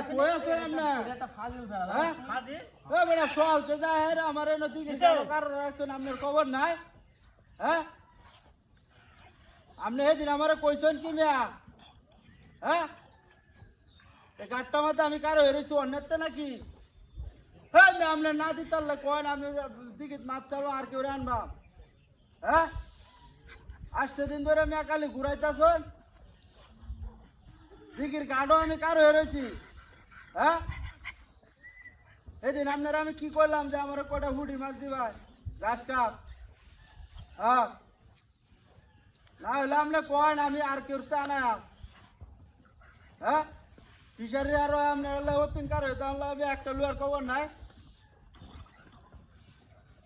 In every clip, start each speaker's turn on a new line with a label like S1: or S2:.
S1: কই আছে আপনি
S2: এটা ফাজিল স্যার
S1: হ্যাঁ
S2: ফাজিল
S1: এ বেটা চলতে যায় রে আমার নদীকে চলো কার রাখছেন আপনার খবর নাই হ্যাঁ আপনি সেদিন আমারে কইছেন কি মিয়া হ্যাঁ এই গাড়টা মধ্যে আমি কারো হেরেছি অন্যতে নাকি হ্যাঁ আপনি না দিতে পারলে কয়েন আমি টিকিট মাছ চাবো আর কেউ আনবা হ্যাঁ 8 দিন ধরে আমি একালি ঘুরাইতেছেন টিকিট গাড়ও আমি কারো হেরেছি হ্যাঁ এদিন আপনারা আমি কি করলাম যে আমার কটা হুডি মাছ দিবা ঘাস কাপ হ্যাঁ না হলে আপনি কয়েন আমি আর কেউ না হ্যাঁ ফিশারি আরো আপনার ওতিন কার হইতো আমি একটা লুয়ার খবর নাই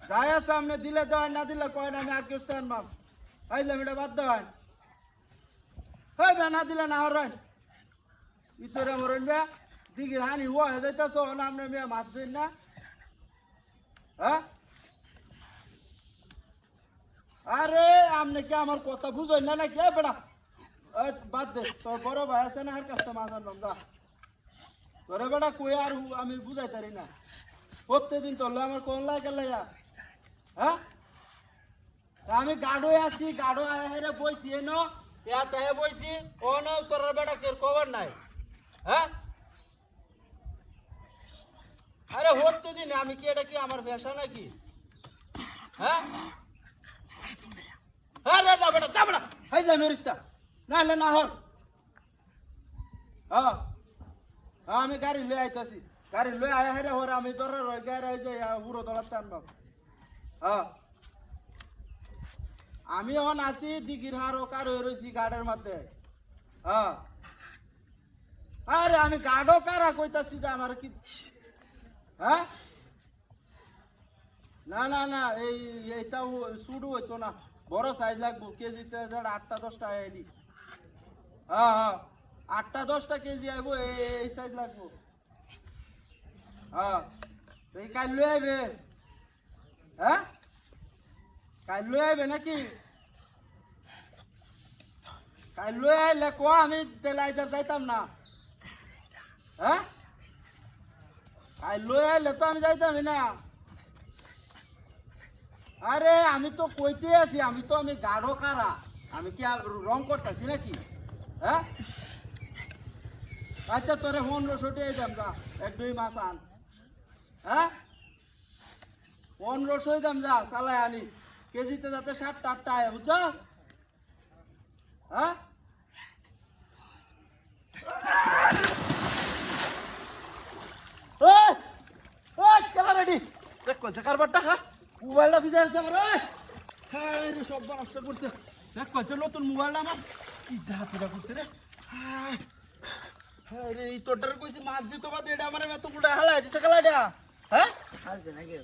S1: যাই আছে আপনি দিলে দেওয়ান না দিলে কয়েন আমি আর কেউ আনবাম আইলাম এটা বাদ দেওয়ান হ্যাঁ না দিলে না হরেন ইতরে মরেন বে দিঘির হানি হয়ে যাইতেছ আপনি মেয়ে মাছ দিন না হ্যাঁ আরে আপনি কি আমার কথা বুঝেন না নাকি বেড়া বাদ দে তোর বড় ভাই আছে না আর কাছে মাছ আনলাম যা তোরে বেড়া কই আর আমি বুঝাই পারি না প্রত্যেকদিন তোর আমার কোন লাগে হ্যাঁ আমি গাড়ো আছি গাড়ো হেরে বইছি এনো ইয়াতে বইছি ও না তোর বেড়া কেউ খবর নাই হ্যাঁ আরে হতে দিন আমি কি এটা কি আমার পেশা নাকি হ্যাঁ আরে না বেটা যা বেটা হাই যা মেরিস্তা না হলে না হল হ্যাঁ আমি গাড়ি লয়ে আইতাছি গাড়ি লয়ে আয়া হেরে হরে আমি তোর গাড়ি যে পুরো দলাতে আনবাম হ্যাঁ আমি এখন আছি দিঘির হার ও কার হয়ে রয়েছি গাড়ের মধ্যে হ্যাঁ আরে আমি গাড়ো কারা কইতাছি যে আমার কি হ্যাঁ না না না এইটা শুরু হইতো না বড় সাইজ লাগবো কেজিতে 8টা 10টা আইডি হ্যাঁ হ্যাঁ 8টা 10টা কেজি আইবো এই সাইজ লাগবো হ্যাঁ এই কাল লই আইবে হ্যাঁ কাল লই আইবে নাকি কাল লই আইলে কো আমি তেলাইতে যাইতাম না হ্যাঁ কাল লই আইলে তো আমি যাইতামই না আরে আমি তো কইতে আছি আমি গাঢ় কারা আমি কি আর রং করতেছি নাকি হ্যাঁ আচ্ছা তোরে 1500 দাম যা 1-2 মাস আন হ্যাঁ 1500 দাম যা চালাই আনি কেজিতে যাতে 7-8টা আয় বুঝছো হ্যাঁ ওই ওই কেলা রেডি দেখ কোন কারবার টাকা মোবাইলটা ভিজে আছে আমার হ্যাঁ রে সব নষ্ট করছে দেখ কইছে নতুন মোবাইলটা আমার কি হাতটা করছে রে হ্যাঁ রে এই তোটার কইছে মাছ দিতে বাদ এটা আমার এত গুড়া হালাই দিছে কালাটা হ্যাঁ
S2: ফাজিল নাকি